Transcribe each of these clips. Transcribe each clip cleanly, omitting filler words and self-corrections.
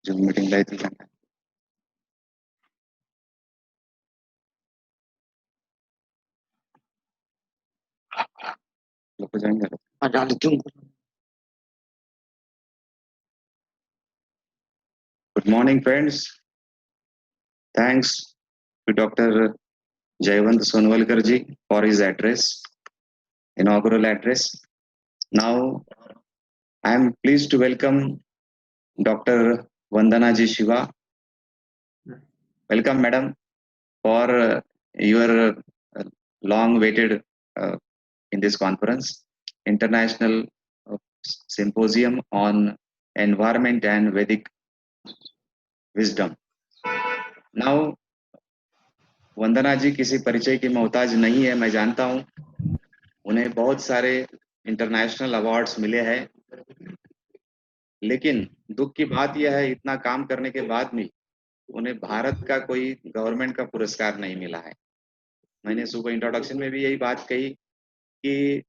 Zoom meeting लाई थी लोग को ज्वाइन करो। हाँ डाल देती हूँ। Good morning, friends. Thanks to Dr. Jayavant Sonwalkar ji for his address, inaugural address. Now, I am pleased to welcome Dr. Vandana ji Shiva. Welcome, madam, for your long-waited in this conference, International Symposium on Environment and Vedic Wisdom. Now, वंदना जी किसी परिचय की मोहताज नहीं है, मैं जानता हूं। उन्हें बहुत सारे इंटरनेशनल अवार्ड्स मिले हैं, लेकिन दुख की बात यह है इतना काम करने के बाद भी उन्हें भारत का कोई गवर्नमेंट का पुरस्कार नहीं मिला है। मैंने सुबह इंट्रोडक्शन में भी यही बात कही कि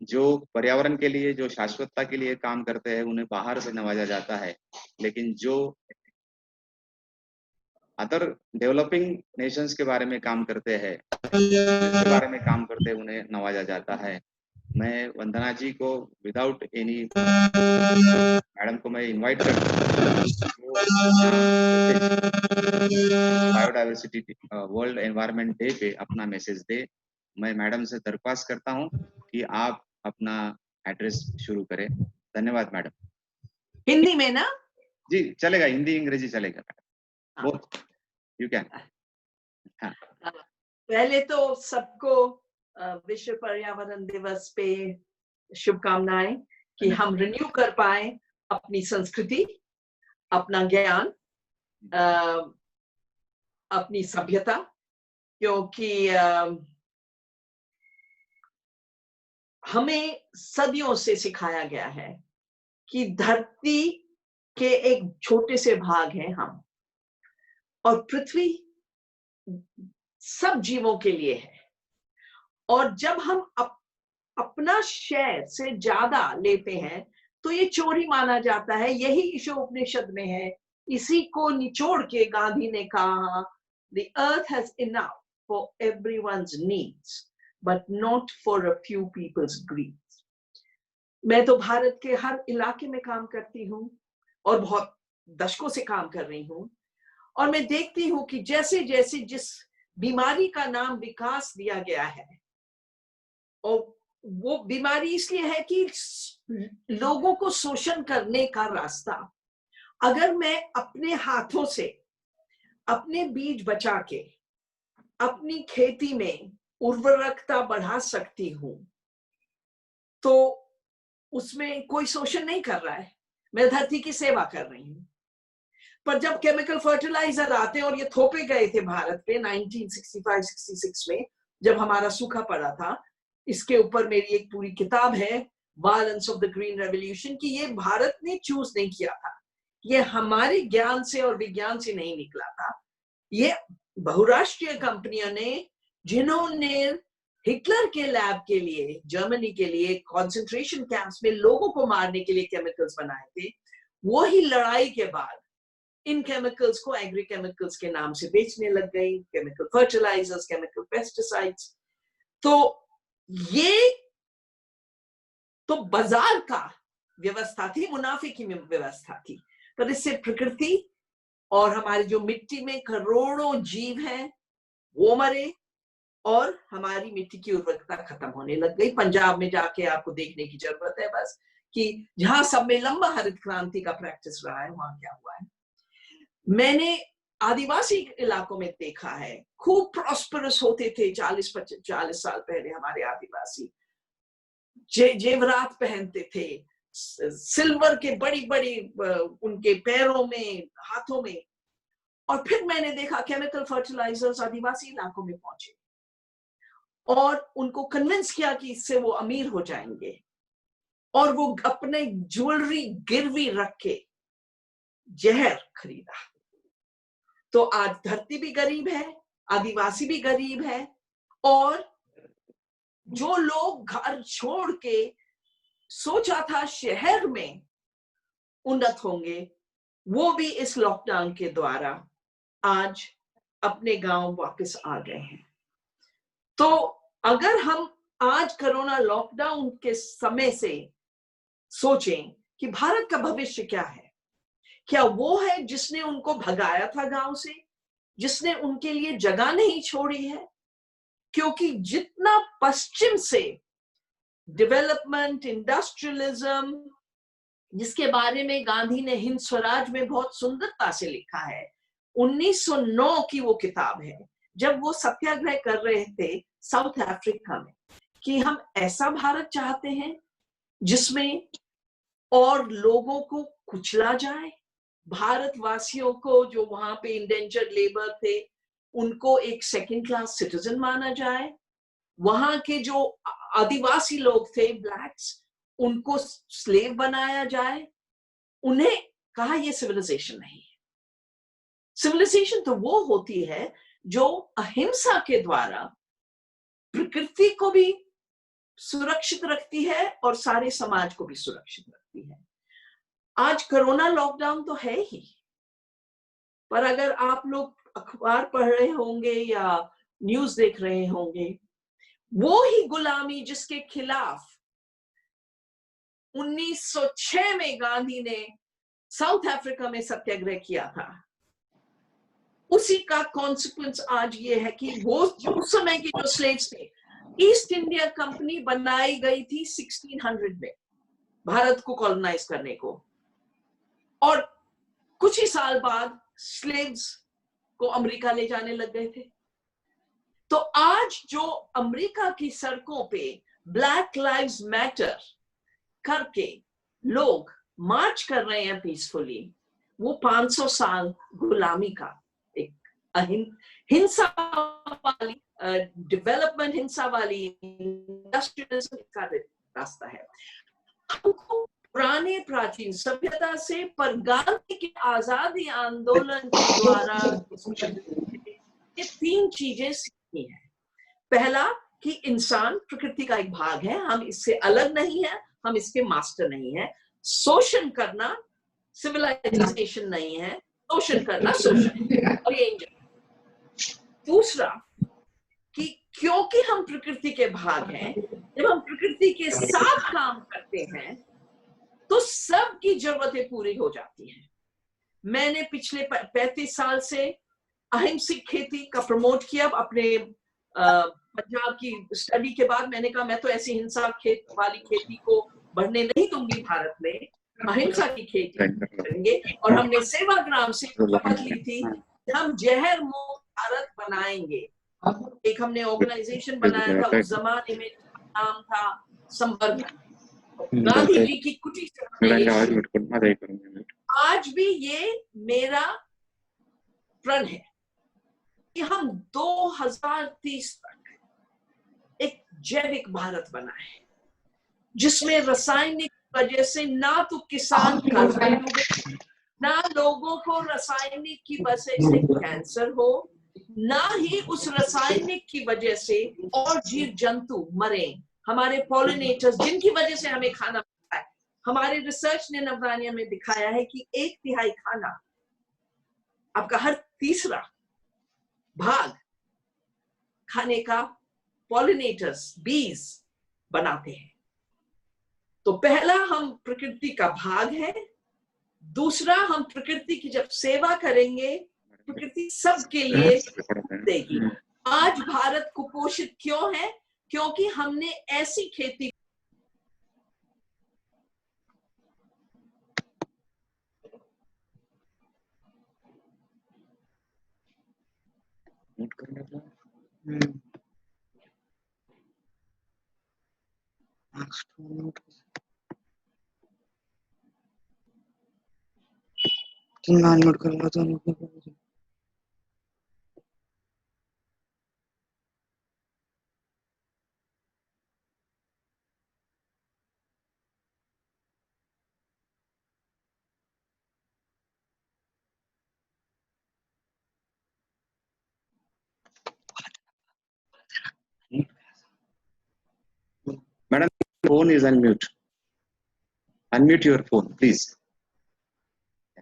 जो पर्यावरण के लिए, जो शाश्वतता के लिए काम करते हैं, उन्हें बाहर से नवाजा जाता है, लेकिन जो अदर डेवलपिंग नेशंस के बारे में काम करते हैं, इसके बारे में काम करते हैं, उन्हें नवाजा जाता है। मैं वंदना जी को विदाउट एनी मैडम को मैं इनवाइट करता हूँ बायोडाइवर्सिटी वर्ल्ड एनवायरनमेंट डे पे अपना मैसेज दे। मैं मैडम से दरख्वास्त करता हूँ कि आप अपना एड्रेस शुरू करें। धन्यवाद मैडम। हिंदी में ना? जी चलेगा, हिंदी अंग्रेजी चलेगा मैडम, बोथ यू कैन। पहले तो सबको विश्व पर्यावरण दिवस पे शुभकामनाएं कि हम रिन्यू कर पाए अपनी संस्कृति, अपना ज्ञान, अपनी सभ्यता, क्योंकि हमें सदियों से सिखाया गया है कि धरती के एक छोटे से भाग हैं हम, और पृथ्वी सब जीवों के लिए है। और जब हम अपना शेयर से ज्यादा लेते हैं तो ये चोरी माना जाता है। यही ईशोपनिषद में है। इसी को निचोड़ के गांधी ने कहा, The earth has enough for everyone's needs, but not for a few people's greed. मैं तो भारत के हर इलाके में काम करती हूँ और बहुत दशकों से काम कर रही हूँ, और मैं देखती हूँ कि जैसे जैसे जिस बीमारी का नाम विकास दिया गया है, और वो बीमारी इसलिए है कि लोगों को शोषण करने का रास्ता। अगर मैं अपने हाथों से अपने बीज बचा के अपनी खेती में उर्वरकता बढ़ा सकती हूँ तो उसमें कोई शोषण नहीं कर रहा है, मैं धरती की सेवा कर रही हूँ। पर जब केमिकल फर्टिलाइजर आते, और ये थोपे गए थे भारत पे 1965-66 में जब हमारा सूखा पड़ा था, इसके ऊपर मेरी एक पूरी किताब है, violence of the green revolution, कि ये भारत ने चूज नहीं किया था, ये हमारे ज्ञान से और विज्ञान से नहीं निकला था। ये बहुराष्ट्रीय कंपनियों ने, जिन्होंने हिटलर के लैब के लिए, जर्मनी के लिए कंसंट्रेशन कैंप्स में लोगों को मारने के लिए केमिकल्स बनाए थे, वो ही लड़ाई के बाद इन केमिकल्स को एग्री केमिकल्स के नाम से बेचने लग गई, केमिकल फर्टिलाइजर्स, केमिकल पेस्टिसाइड्स। तो ये तो बाजार का व्यवस्था थी, मुनाफे की व्यवस्था थी। पर इससे प्रकृति और हमारी जो मिट्टी में करोड़ों जीव हैं वो मरे, और हमारी मिट्टी की उर्वरकता खत्म होने लग गई। पंजाब में जाके आपको देखने की जरूरत है बस कि जहां सब में लंबा हरित क्रांति का प्रैक्टिस रहा है, वहां क्या हुआ है। मैंने आदिवासी इलाकों में देखा है, खूब प्रॉस्परस होते थे 40 साल पहले हमारे आदिवासी, जेवरात पहनते थे, सिल्वर के बड़ी बड़ी उनके पैरों में, हाथों में। और फिर मैंने देखा केमिकल फर्टिलाइजर्स आदिवासी इलाकों में पहुंचे और उनको कन्विंस किया कि इससे वो अमीर हो जाएंगे, और वो अपने ज्वेलरी गिरवी रख के जहर खरीदा। तो आज धरती भी गरीब है, आदिवासी भी गरीब है, और जो लोग घर छोड़ के सोचा था शहर में उन्नत होंगे, वो भी इस लॉकडाउन के द्वारा आज अपने गांव वापस आ गए हैं। तो अगर हम आज कोरोना लॉकडाउन के समय से सोचें कि भारत का भविष्य क्या है, क्या वो है जिसने उनको भगाया था गांव से, जिसने उनके लिए जगह नहीं छोड़ी है? क्योंकि जितना पश्चिम से डेवलपमेंट, इंडस्ट्रियलिज्म, जिसके बारे में गांधी ने हिंद स्वराज में बहुत सुंदरता से लिखा है, 1909 की वो किताब है, जब वो सत्याग्रह कर रहे थे साउथ अफ्रीका में, कि हम ऐसा भारत चाहते हैं जिसमें और लोगों को कुचला जाए, भारतवासियों को जो वहां पे इंडेंजर्ड लेबर थे उनको एक सेकंड क्लास सिटीजन माना जाए, वहां के जो आदिवासी लोग थे ब्लैक्स उनको स्लेव बनाया जाए। उन्हें कहा यह सिविलाइजेशन नहीं है। सिविलाइजेशन तो वो होती है जो अहिंसा के द्वारा प्रकृति को भी सुरक्षित रखती है और सारे समाज को भी सुरक्षित रखती है। आज कोरोना लॉकडाउन तो है ही, पर अगर आप लोग अखबार पढ़ रहे होंगे या न्यूज देख रहे होंगे, वो ही गुलामी जिसके खिलाफ 1906 में गांधी ने साउथ अफ्रीका में सत्याग्रह किया था, उसी का कॉन्सिक्वेंस आज ये है कि वो उस समय के जो स्लेव्स थे, ईस्ट इंडिया कंपनी बनाई गई थी 1600 में भारत को कॉलोनाइज करने को, और कुछ ही साल बाद स्लेव्स को अमेरिका ले जाने लग गए थे। तो आज जो अमेरिका की सड़कों पे ब्लैक लाइव्स मैटर करके लोग मार्च कर रहे हैं पीसफुली, वो 500 साल गुलामी का एक हिंसा वाली डेवलपमेंट, हिंसा वाली इंडस्ट्रियलिज्म का रास्ता है। हमको पुराने प्राचीन सभ्यता से, पर गांधी के आजादी आंदोलन के द्वारा ये 3 चीजें सीखनी है। पहला कि इंसान प्रकृति का एक भाग है, हम इससे अलग नहीं है, हम इसके मास्टर नहीं है। शोषण करना सिविलाइजेशन नहीं है, शोषण करना शोषण है, और ये इंजन। दूसरा कि क्योंकि हम प्रकृति के भाग हैं, जब हम प्रकृति के साथ काम करते हैं तो सबकी जरूरतें पूरी हो जाती हैं। मैंने पिछले 35 साल से अहिंसक खेती का प्रमोट किया। अपने पंजाब की स्टडी के बाद मैंने कहा मैं तो ऐसी हिंसा वाली खेती को बढ़ने नहीं दूंगी, भारत में अहिंसा की खेती करेंगे। और हमने सेवाग्राम से शपथ ली थी हम जहर मुक्त भारत बनाएंगे। एक हमने ऑर्गेनाइजेशन बनाया था, उस जमाने में नाम था संवर्धन, गांधी जी की कुटी। आज भी ये मेरा प्रण है कि हम 2030 तक एक जैविक भारत बनाए, जिसमें रासायनिक वजह से ना तो किसान कर्ज में डूबे, ना लोगों को रासायनिक की वजह से कैंसर हो, ना ही उस रासायनिक की वजह से और जीव जंतु मरे। हमारे पॉलिनेटर्स जिनकी वजह से हमें खाना मिलता है, हमारे रिसर्च ने नवरानिया में दिखाया है कि 1/3 खाना, आपका हर तीसरा भाग खाने का पॉलिनेटर्स, बीज बनाते हैं। तो पहला हम प्रकृति का भाग है, दूसरा हम प्रकृति की जब सेवा करेंगे प्रकृति सबके लिए देगी। आज भारत कुपोषित क्यों है? क्योंकि हमने ऐसी खेती नोट कर लो तो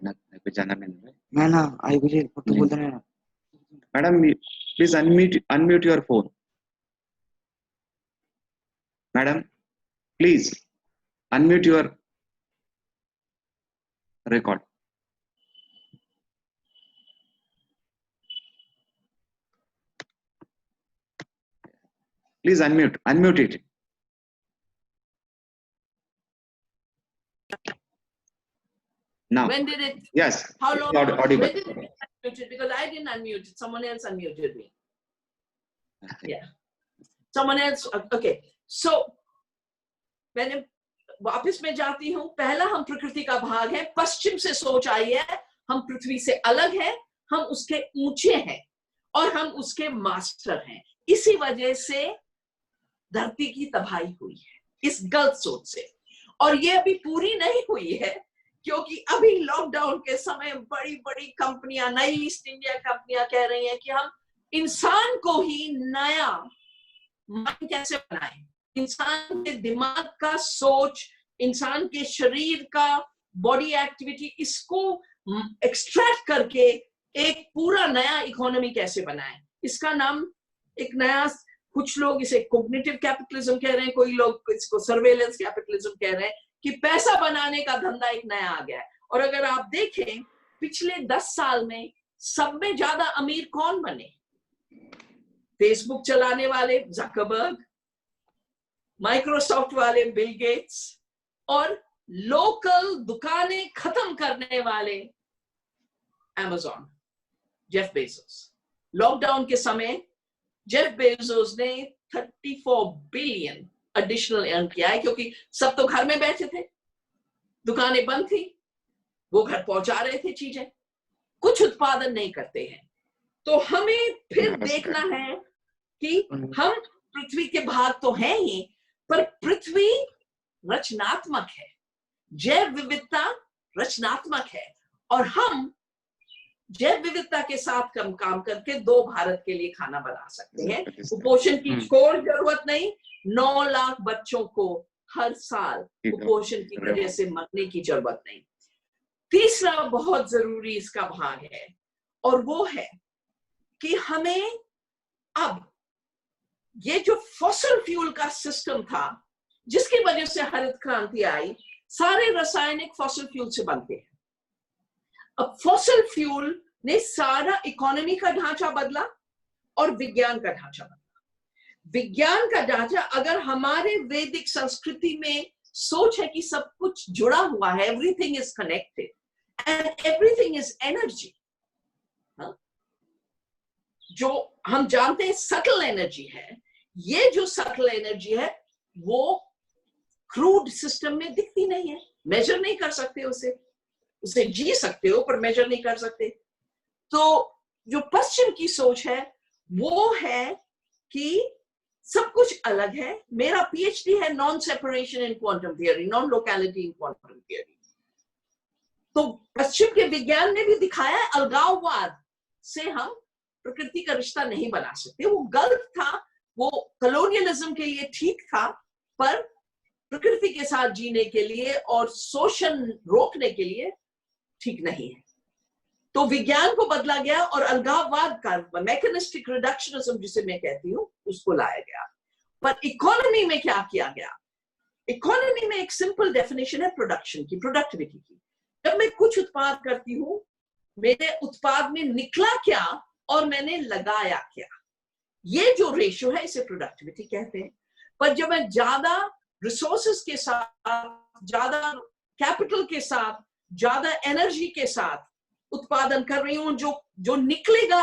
मैं ना आई कुछ तू बोलता नहीं ना madam please unmute your phone madam please unmute your record please unmute it now When did it? yes How it's long? audible When did it unmute it? Because I didn't unmute it. Someone else unmuted me. Yeah. Someone else. Okay. So मैंने वापस में जाती हूँ. पहला हम प्रकृति का भाग है. पश्चिम से सोच आई है. हम पृथ्वी से अलग हैं. हम उसके ऊंचे हैं और हम उसके मास्टर हैं. इसी वजह से धरती की तबाही हुई है इस गलत सोच से. और ये अभी पूरी नहीं हुई है क्योंकि अभी लॉकडाउन के समय बड़ी बड़ी कंपनियां, नई ईस्ट इंडिया कंपनियां कह रही हैं कि हम इंसान को ही नया माइंड कैसे बनाएं, इंसान के दिमाग का सोच, इंसान के शरीर का बॉडी एक्टिविटी, इसको एक्सट्रैक्ट करके एक पूरा नया इकोनॉमी कैसे बनाएं. इसका नाम एक नया, कुछ लोग इसे कोग्निटिव कैपिटलिज्म कह रहे हैं, कोई लोग इसको सर्वेलेंस कैपिटलिज्म कह रहे हैं कि पैसा बनाने का धंधा एक नया आ गया है. और अगर आप देखें पिछले 10 साल में सब में ज्यादा अमीर कौन बने? फेसबुक चलाने वाले ज़करबर्ग, माइक्रोसॉफ्ट वाले बिल गेट्स, और लोकल दुकानें खत्म करने वाले अमेज़न, जेफ बेजोस. लॉकडाउन के समय जेफ बेजोस ने 34 बिलियन एडिशनल अर्न किया है क्योंकि सब तो घर में बैठे थे, दुकानें बंद थी, वो घर पहुंचा रहे थे चीजें, कुछ उत्पादन नहीं करते हैं. तो हमें फिर देखना है कि हम पृथ्वी के भाग तो हैं ही, पर पृथ्वी रचनात्मक है, जैव विविधता रचनात्मक है, और हम जैव विविधता के साथ काम करके 2 भारत के लिए खाना बना सकते हैं. कुपोषण की कोई जरूरत नहीं. 9 लाख बच्चों को हर साल कुपोषण की वजह से मरने की जरूरत नहीं. तीसरा बहुत जरूरी इसका भाग है और वो है कि हमें अब ये जो फॉसिल फ्यूल का सिस्टम था जिसकी वजह से हरित क्रांति आई, सारे रासायनिक फॉसिल फ्यूल से बनते हैं. अब फॉसिल फ्यूल ने सारा इकोनॉमी का ढांचा बदला और विज्ञान का ढांचा बदला. विज्ञान का ढांचा, अगर हमारे वैदिक संस्कृति में सोच है कि सब कुछ जुड़ा हुआ है, everything is connected and everything is energy. जो हम जानते हैं सटल एनर्जी है, ये जो सटल एनर्जी है वो क्रूड सिस्टम में दिखती नहीं है, मेजर नहीं कर सकते उसे जी सकते हो पर मेजर नहीं कर सकते. तो जो पश्चिम की सोच है वो है कि सब कुछ अलग है. मेरा पीएचडी है नॉन सेपरेशन इन क्वांटम थियरी, नॉन लोकैलिटी इन क्वांटम थियरी. तो पश्चिम के विज्ञान ने भी दिखाया है अलगाववाद से हम प्रकृति का रिश्ता नहीं बना सकते. वो गलत था, वो कॉलोनियलिज्म के लिए ठीक था, पर प्रकृति के साथ जीने के लिए और शोषण रोकने के लिए ठीक नहीं है. तो विज्ञान को बदला गया और अलगाववाद का मैकेनिस्टिक रिडक्शनिज्म जिसे मैं कहती हूँ उसको लाया गया. पर इकोनॉमी में क्या किया गया? इकोनॉमी में एक सिंपल डेफिनेशन है प्रोडक्शन की, प्रोडक्टिविटी की. जब मैं कुछ उत्पाद करती हूँ, मेरे उत्पाद में निकला क्या और मैंने लगाया क्या, ये जो रेशियो है इसे प्रोडक्टिविटी कहते हैं. पर जब मैं ज्यादा रिसोर्सेस के साथ, ज्यादा कैपिटल के साथ, ज्यादा एनर्जी के साथ उत्पादन कर रही हूं, जो निकलेगा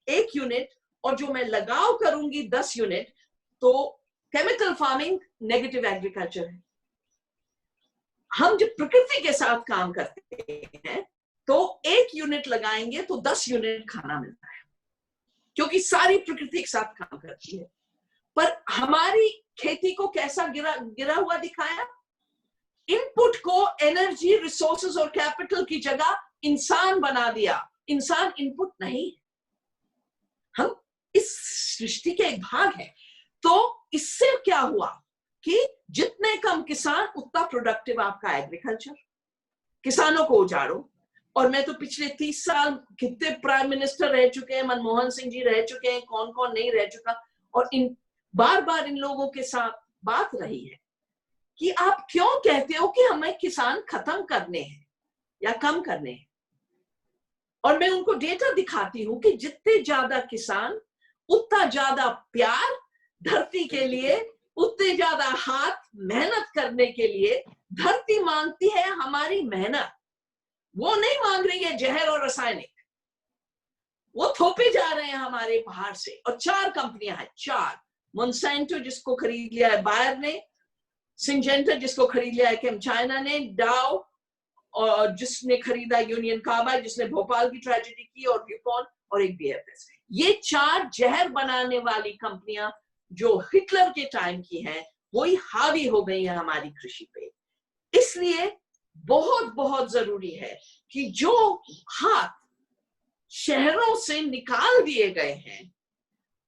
1 यूनिट और जो मैं लगाव करूंगी 10 यूनिट, तो केमिकल फार्मिंग नेगेटिव एग्रीकल्चर है. हम जब प्रकृति के साथ काम करते हैं तो 1 यूनिट लगाएंगे तो 10 यूनिट खाना मिलता है क्योंकि सारी प्रकृति के साथ काम करती है. पर हमारी खेती को कैसा गिरा हुआ दिखाया? इनपुट को एनर्जी, रिसोर्सेज और कैपिटल की जगह इंसान बना दिया. इंसान इनपुट नहीं, हम इस सृष्टि के एक भाग हैं. तो इससे क्या हुआ कि जितने कम किसान उतना प्रोडक्टिव आपका एग्रीकल्चर. किसानों को उजाड़ो और मैं तो पिछले 30 साल कितने प्राइम मिनिस्टर रह चुके हैं, मनमोहन सिंह जी रह चुके हैं, कौन कौन नहीं रह चुका, और इन बार बार इन लोगों के साथ बात रही है कि आप क्यों कहते हो कि हमें किसान खत्म करने हैं या कम करने हैं। और मैं उनको डेटा दिखाती हूं कि जितने ज्यादा किसान, उतना ज्यादा प्यार धरती के लिए, उतने ज्यादा हाथ मेहनत करने के लिए। धरती मांगती है हमारी मेहनत, वो नहीं मांग रही है जहर और रासायनिक। वो थोपे जा रहे हैं हमारे बाहर से। और 4 कंपनियां हैं, 4, मोन्सेंटो जिसको खरीद लिया है बायर ने, सिंजेंटा जिसको खरीद लिया है केम चाइना ने, डाउ और जिसने खरीदा यूनियन कार्बाइड जिसने भोपाल की ट्रेजेडी की, और ड्यूपॉन, और एक BFS। ये 4 जहर बनाने वाली कंपनियां जो हिटलर के टाइम की हैं, वही हावी हो गई है हमारी कृषि पे। इसलिए बहुत बहुत जरूरी है कि जो हाथ शहरों से निकाल दिए गए हैं,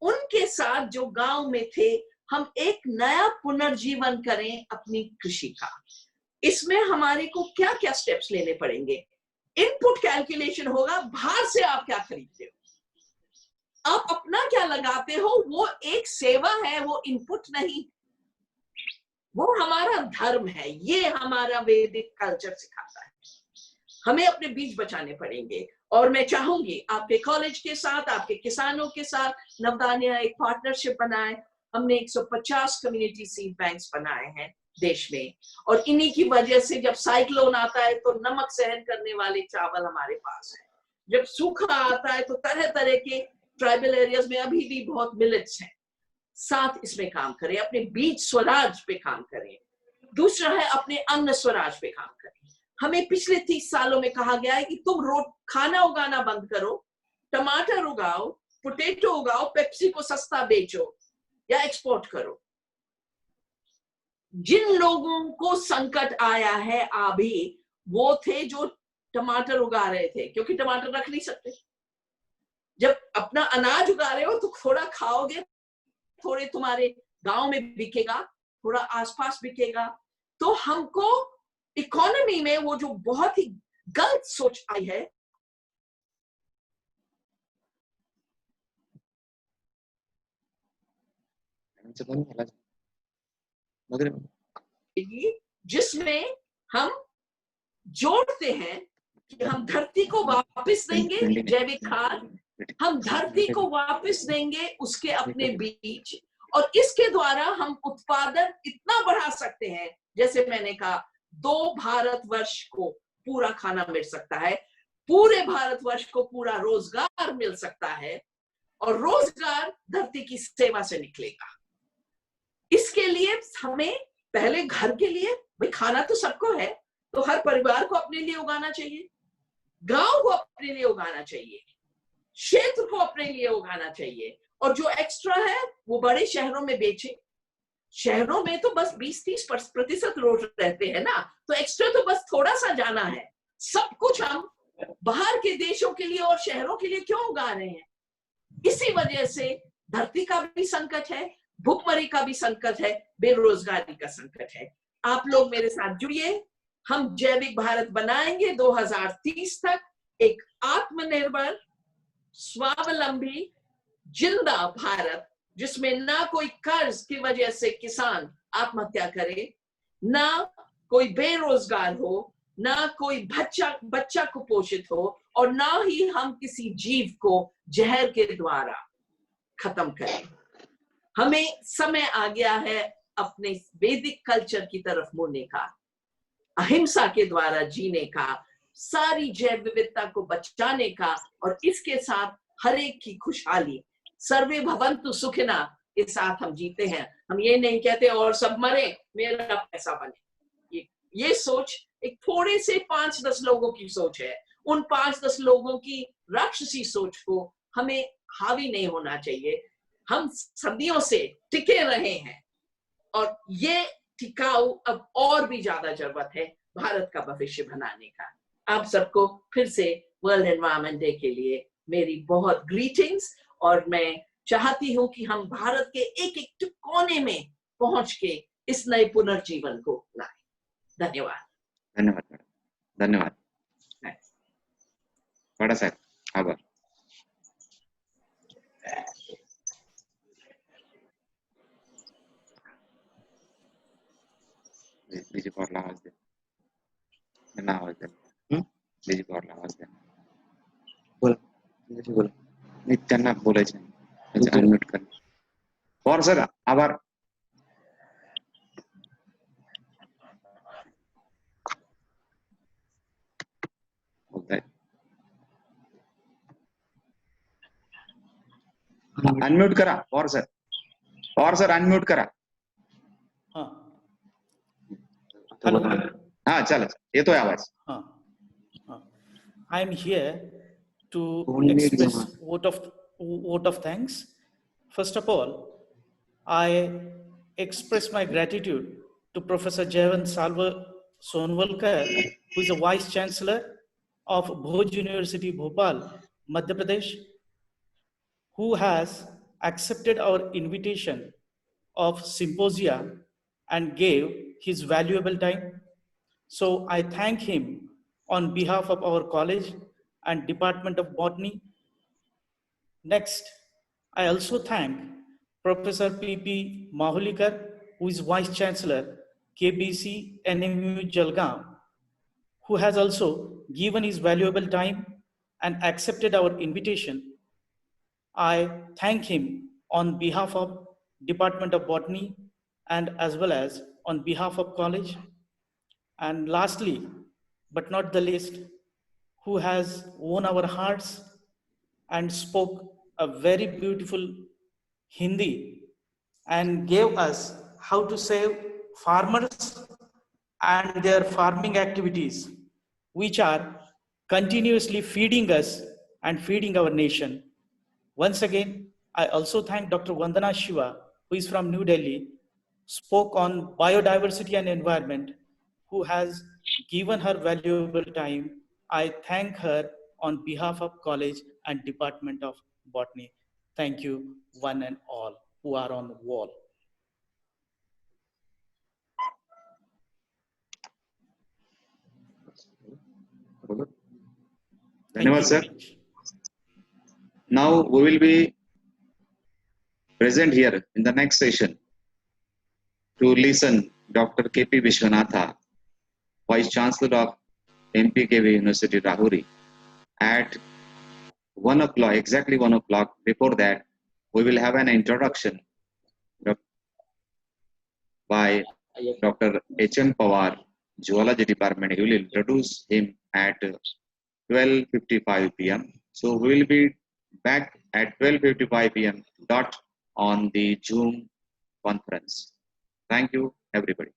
उनके साथ जो गांव में थे, हम एक नया पुनर्जीवन करें अपनी कृषि का। इसमें हमारे को क्या क्या स्टेप्स लेने पड़ेंगे? इनपुट कैलकुलेशन होगा, बाहर से आप क्या खरीदते हो, आप अपना क्या लगाते हो, वो एक सेवा है, वो इनपुट नहीं, वो हमारा धर्म है। ये हमारा वैदिक कल्चर सिखाता है। हमें अपने बीज बचाने पड़ेंगे। और मैं चाहूंगी आपके कॉलेज के साथ, आपके किसानों के साथ नवदान्या एक पार्टनरशिप बनाए। हमने 150 कम्युनिटी सीड बैंक्स बनाए हैं देश में, और इन्हीं की वजह से जब साइक्लोन आता है तो नमक सहन करने वाले चावल हमारे पास है। जब सूखा आता है तो तरह तरह के ट्राइबल एरियाज में अभी भी बहुत मिलेट्स हैं। साथ इसमें काम करें, अपने बीज स्वराज पे काम करें। दूसरा है अपने अन्न स्वराज पे काम करें। हमें पिछले 30 सालों में कहा गया है कि तुम खाना उगाना बंद करो, टमाटर उगाओ, पोटैटो उगाओ, पेप्सी को सस्ता बेचो या एक्सपोर्ट करो। जिन लोगों को संकट आया है अभी, वो थे जो टमाटर उगा रहे थे, क्योंकि टमाटर रख नहीं सकते। जब अपना अनाज उगा रहे हो तो थोड़ा खाओगे, थोड़े तुम्हारे गांव में बिकेगा, थोड़ा आसपास बिकेगा। तो हमको इकोनॉमी में वो जो बहुत ही गलत सोच आई है, जिसमें हम जोड़ते हैं कि हम धरती को वापस देंगे जैविक खाद, हम धरती को वापस देंगे उसके अपने बीज, और इसके द्वारा हम उत्पादन इतना बढ़ा सकते हैं। जैसे मैंने कहा, 2 भारतवर्ष को पूरा खाना मिल सकता है, पूरे भारतवर्ष को पूरा रोजगार मिल सकता है, और रोजगार धरती की सेवा से निकलेगा। इसके लिए हमें पहले घर के लिए, भाई खाना तो सबको है, तो हर परिवार को अपने लिए उगाना चाहिए, गांव को अपने लिए उगाना चाहिए, क्षेत्र को अपने लिए उगाना चाहिए, और जो एक्स्ट्रा है वो बड़े शहरों में बेचे। शहरों में तो बस 20-30% लोग रहते हैं ना, तो एक्स्ट्रा तो बस थोड़ा सा जाना है। सब कुछ हम बाहर के देशों के लिए और शहरों के लिए क्यों उगा रहे हैं? इसी वजह से धरती का भी संकट है, भूखमरी का भी संकट है, बेरोजगारी का संकट है। आप लोग मेरे साथ जुड़िए, हम जैविक भारत बनाएंगे 2030 तक, एक आत्मनिर्भर, स्वावलंबी, जिंदा भारत, जिसमें ना कोई कर्ज की वजह से किसान आत्महत्या करे, ना कोई बेरोजगार हो, ना कोई बच्चा कुपोषित हो, और ना ही हम किसी जीव को जहर के द्वारा खत्म करें। हमें समय आ गया है अपने वैदिक कल्चर की तरफ मुड़ने का, अहिंसा के द्वारा जीने का, सारी जैव विविधता को बचाने का, और इसके साथ हर एक की खुशहाली, सर्वे भवन्तु सुखिना के साथ हम जीते हैं। हम ये नहीं कहते और सब मरे मेरा पैसा बने। ये सोच एक थोड़े से 5-10 लोगों की सोच है। उन 5-10 लोगों की राक्षसी सोच को हमें हावी नहीं होना चाहिए। हम सदियों से टिके रहे हैं, और ये टिकाऊ अब और भी ज्यादा जरूरत है भारत का भविष्य बनाने का। आप सबको फिर से वर्ल्ड एनवायरनमेंट डे के लिए मेरी बहुत ग्रीटिंग्स, और मैं चाहती हूं कि हम भारत के एक एक कोने में पहुंच के इस नए पुनर्जीवन को लाएं। धन्यवाद। धन्यवाद मैडम, धन्यवाद। बाळासाहेब आभार. बीजी पॉवरला आवाज द्या. त्यांना आवाज द्या. बीजी पॉवरला आवाज द्या. बोला तुमच्याशी बोला. नाही त्यांना बोलायचं नाही. अनम्यूट कर. पवार सर आभार. बोलताय. अनम्यूट करा Pawar sir. Pawar sir unmute करा. Hello. हा चालेल. येतोय आवाज. I am here to Only make express them. vote of thanks. First of all, I express my gratitude to Professor Jayavant Salva Sonwalkar, who is a Vice Chancellor of Bhoj University, Bhopal, Madhya Pradesh, who has accepted our invitation of symposia and gave his valuable time. So I thank him on behalf of our college and Department of Botany. Next, I also thank Professor P.P. Mahulikar, who is Vice Chancellor, KBC NMU Jalgaon, who has also given his valuable time and accepted our invitation. I thank him on behalf of Department of Botany and as well as on behalf of college. And lastly, but not the least, who has won our hearts and spoke a very beautiful Hindi and gave us how to save farmers and their farming activities, which are continuously feeding us and feeding our nation. Once again, I also thank Dr. Vandana Shiva, who is from New Delhi, spoke on biodiversity and environment, who has given her valuable time. I thank her on behalf of college and Department of Botany. Thank you, one and all who are on the wall. धन्यवाद sir. Now we will be present here in the next session to listen Dr. K.P. Vishwanatha, Vice Chancellor of MPKV University, Rahuri, at 1 o'clock, exactly 1 o'clock. Before that, we will have an introduction by Dr. H.M. Pawar, Zoology Department. He will introduce him at 12:55 p.m. So we will be back at 12:55 p.m. dot on the Zoom conference. Thank you, everybody.